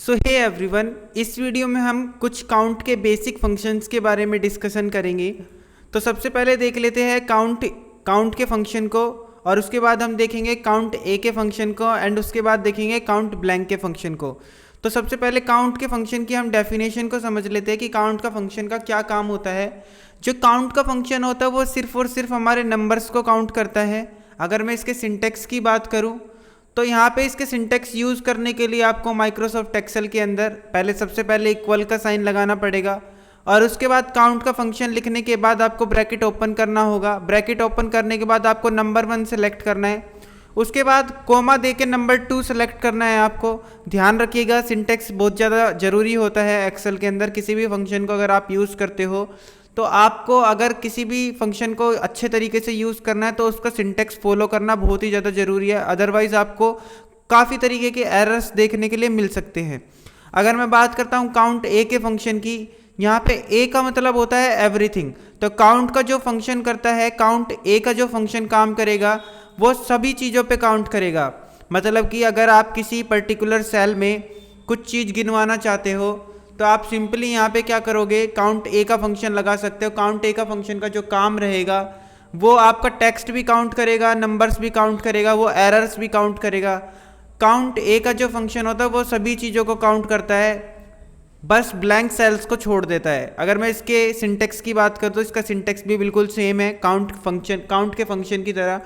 सो hey everyone, इस video में हम कुछ काउंट के बेसिक फंक्शंस के बारे में डिस्कशन करेंगे। तो सबसे पहले देख लेते हैं काउंट के फंक्शन को, और उसके बाद हम देखेंगे काउंट ए के फंक्शन को, एंड उसके बाद देखेंगे काउंट ब्लैंक के फंक्शन को। तो सबसे पहले काउंट के फंक्शन की हम डेफिनेशन को समझ लेते हैं कि काउंट का फंक्शन का क्या काम होता है। जो काउंट का फंक्शन होता है वो सिर्फ और सिर्फ हमारे नंबर्स को काउंट करता है। अगर मैं इसके सिंटेक्स की बात करूँ तो यहाँ पे इसके सिंटेक्स यूज़ करने के लिए आपको माइक्रोसॉफ्ट एक्सेल के अंदर सबसे पहले इक्वल का साइन लगाना पड़ेगा, और उसके बाद काउंट का फंक्शन लिखने के बाद आपको ब्रैकेट ओपन करना होगा। ब्रैकेट ओपन करने के बाद आपको नंबर 1 सेलेक्ट करना है, उसके बाद कोमा दे के नंबर 2 सेलेक्ट करना है। आपको ध्यान रखिएगा, सिंटेक्स बहुत ज़्यादा ज़रूरी होता है एक्सेल के अंदर। किसी भी फंक्शन को अगर आप यूज़ करते हो तो आपको अगर किसी भी फंक्शन को अच्छे तरीके से यूज़ करना है तो उसका सिंटेक्स फॉलो करना बहुत ही ज़्यादा ज़रूरी है, अदरवाइज़ आपको काफ़ी तरीके के एरर्स देखने के लिए मिल सकते हैं। अगर मैं बात करता हूँ काउंट ए के फंक्शन की, यहाँ पे ए का मतलब होता है एवरीथिंग। तो काउंट का जो फंक्शन करता है, काउंट ए का जो फंक्शन काम करेगा वो सभी चीज़ों पे काउंट करेगा। मतलब कि अगर आप किसी पर्टिकुलर सेल में कुछ चीज़ गिनवाना चाहते हो तो आप सिंपली यहाँ पे क्या करोगे, काउंट ए का फंक्शन लगा सकते हो। काउंट ए का फंक्शन का जो काम रहेगा वो आपका टेक्स्ट भी काउंट करेगा, नंबर्स भी काउंट करेगा, वो एरर्स भी काउंट करेगा। काउंट ए का जो फंक्शन होता है वो सभी चीज़ों को काउंट करता है, बस ब्लैंक सेल्स को छोड़ देता है। अगर मैं इसके सिंटेक्स की बात करूँ तो इसका सिंटेक्स भी बिल्कुल सेम है काउंट के फंक्शन की तरह।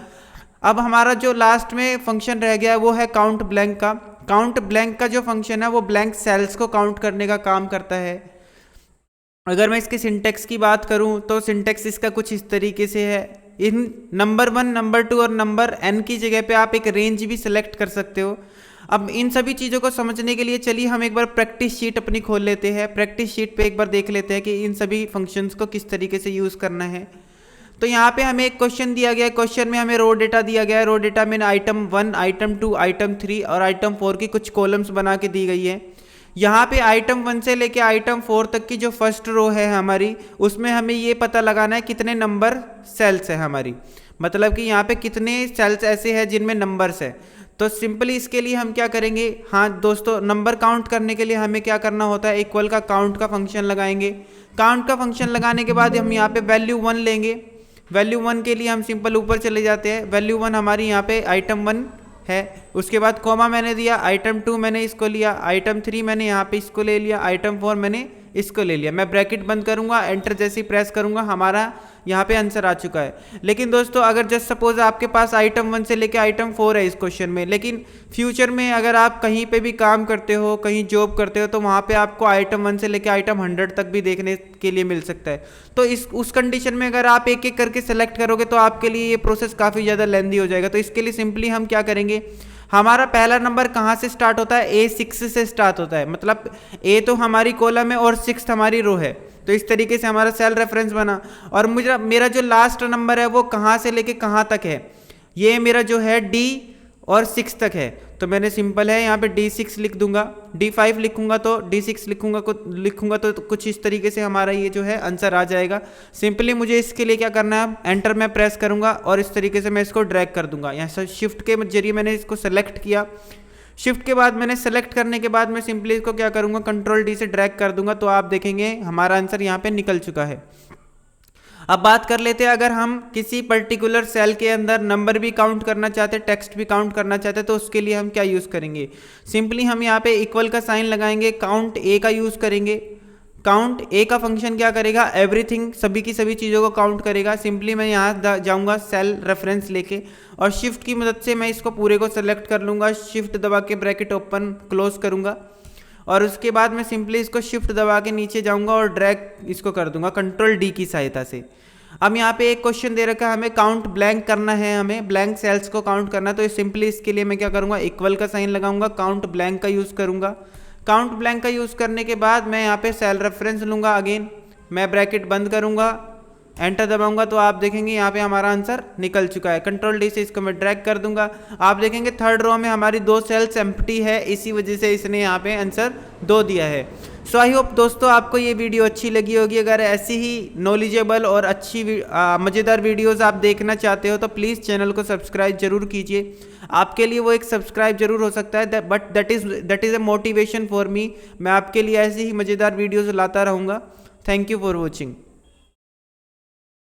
अब हमारा जो लास्ट में फंक्शन रह गया वो है काउंट ब्लैंक का। काउंट ब्लैंक का जो फंक्शन है वो ब्लैंक सेल्स को काउंट करने का काम करता है। अगर मैं इसके सिंटेक्स की बात करूं तो सिंटेक्स इसका कुछ इस तरीके से है। इन नंबर 1, नंबर 2 और नंबर n की जगह पे आप एक रेंज भी सिलेक्ट कर सकते हो। अब इन सभी चीज़ों को समझने के लिए चलिए हम एक बार प्रैक्टिस शीट अपनी खोल लेते हैं। प्रैक्टिस शीट पे एक बार देख लेते हैं कि इन सभी फंक्शंस को किस तरीके से यूज़ करना है। तो यहाँ पे हमें एक क्वेश्चन दिया गया है। क्वेश्चन में हमें रो डेटा दिया गया है। रो डेटा में आइटम 1, आइटम 2, आइटम 3 और आइटम 4 की कुछ कॉलम्स बना के दी गई है। यहाँ पे आइटम 1 से लेके आइटम 4 तक की जो फर्स्ट रो है हमारी, उसमें हमें ये पता लगाना है कितने नंबर सेल्स है हमारी, मतलब कि यहाँ पे कितने सेल्स ऐसे हैं जिनमें नंबर्स है। तो सिंपली इसके लिए हम क्या करेंगे, हाँ दोस्तों, नंबर काउंट करने के लिए हमें क्या करना होता है, इक्वल का काउंट का फंक्शन लगाएंगे। काउंट का फंक्शन लगाने के बाद हम यहाँ पे वैल्यू 1 लेंगे। वैल्यू 1 के लिए हम सिंपल ऊपर चले जाते हैं। वैल्यू 1 हमारी यहाँ पे आइटम 1 है, उसके बाद कॉमा मैंने दिया, आइटम 2 मैंने इसको लिया, आइटम 3 मैंने यहाँ पे इसको ले लिया, आइटम 4 मैंने इसको ले लिया। मैं ब्रैकेट बंद करूँगा, एंटर जैसे ही प्रेस करूँगा हमारा यहाँ पे आंसर आ चुका है। लेकिन दोस्तों अगर जस्ट सपोज आपके पास आइटम 1 से लेके आइटम 4 है इस क्वेश्चन में, लेकिन फ्यूचर में अगर आप कहीं पे भी काम करते हो, कहीं जॉब करते हो, तो वहाँ पे आपको आइटम 1 से लेके आइटम 100 तक भी देखने के लिए मिल सकता है। तो उस कंडीशन में अगर आप एक एक करके सेलेक्ट करोगे तो आपके लिए ये प्रोसेस काफ़ी ज़्यादा लेंदी हो जाएगा। तो इसके लिए सिंपली हम क्या करेंगे, हमारा पहला नंबर कहाँ से स्टार्ट होता है, A6 से स्टार्ट होता है। मतलब A तो हमारी कॉलम है और 6 हमारी रो है। तो इस तरीके से हमारा सेल रेफरेंस बना। और मेरा जो लास्ट नंबर है वो कहाँ से लेके कहाँ तक है, ये मेरा जो है D और 6 तक है। तो मैंने सिंपल है यहाँ पे D6 लिख दूंगा, D5 लिखूंगा तो D6 लिखूंगा तो कुछ इस तरीके से हमारा ये जो है आंसर आ जाएगा। सिंपली मुझे इसके लिए क्या करना है, एंटर में प्रेस करूंगा और इस तरीके से मैं इसको ड्रैग कर दूंगा। यहाँ से शिफ्ट के जरिए मैंने इसको सेलेक्ट किया। शिफ्ट के बाद मैंने सेलेक्ट करने के बाद मैं सिंपली इसको क्या करूंगा, कंट्रोल D से ड्रैग कर दूंगा। तो आप देखेंगे हमारा आंसर यहाँ पे निकल चुका है। अब बात कर लेते हैं, अगर हम किसी पर्टिकुलर सेल के अंदर नंबर भी काउंट करना चाहते हैं, टेक्स्ट भी काउंट करना चाहते हैं, तो उसके लिए हम क्या यूज़ करेंगे। सिंपली हम यहाँ पे इक्वल का साइन लगाएंगे, काउंट ए का यूज़ करेंगे। काउंट ए का फंक्शन क्या करेगा, एवरीथिंग, सभी की सभी चीज़ों को काउंट करेगा। सिंपली मैं यहाँ जाऊँगा सेल रेफरेंस लेके और शिफ्ट की मदद से मैं इसको पूरे को सेलेक्ट कर लूँगा। शिफ्ट दबा के ब्रैकेट ओपन क्लोज करूँगा और उसके बाद मैं सिंपली इसको शिफ्ट दबा के नीचे जाऊंगा और ड्रैग इसको कर दूंगा कंट्रोल D की सहायता से। अब यहाँ पे एक क्वेश्चन दे रखा है, हमें काउंट ब्लैंक करना है, हमें ब्लैंक सेल्स को काउंट करना है। तो सिंपली इसके लिए मैं क्या करूँगा, इक्वल का साइन लगाऊंगा, काउंट ब्लैंक का यूज़ करूँगा। काउंट ब्लैंक का यूज़ करने के बाद मैं यहाँ पे सेल रेफरेंस लूँगा। अगेन मैं ब्रैकेट बंद करूँगा एंटर दबाऊंगा तो आप देखेंगे यहाँ पे हमारा आंसर निकल चुका है। कंट्रोल डी से इसको मैं ड्रैग कर दूंगा। आप देखेंगे थर्ड रो में हमारी 2 सेल्स एम्प्टी है, इसी वजह से इसने यहाँ पे आंसर 2 दिया है। सो आई होप दोस्तों आपको ये वीडियो अच्छी लगी होगी। अगर ऐसी ही नॉलेजेबल और अच्छी मज़ेदार वीडियोस आप देखना चाहते हो तो प्लीज़ चैनल को सब्सक्राइब जरूर कीजिए। आपके लिए वो एक सब्सक्राइब जरूर हो सकता है, but that is a motivation for me. मैं आपके लिए ऐसी ही मज़ेदार वीडियोज़ लाता रहूँगा। Thank you for watching.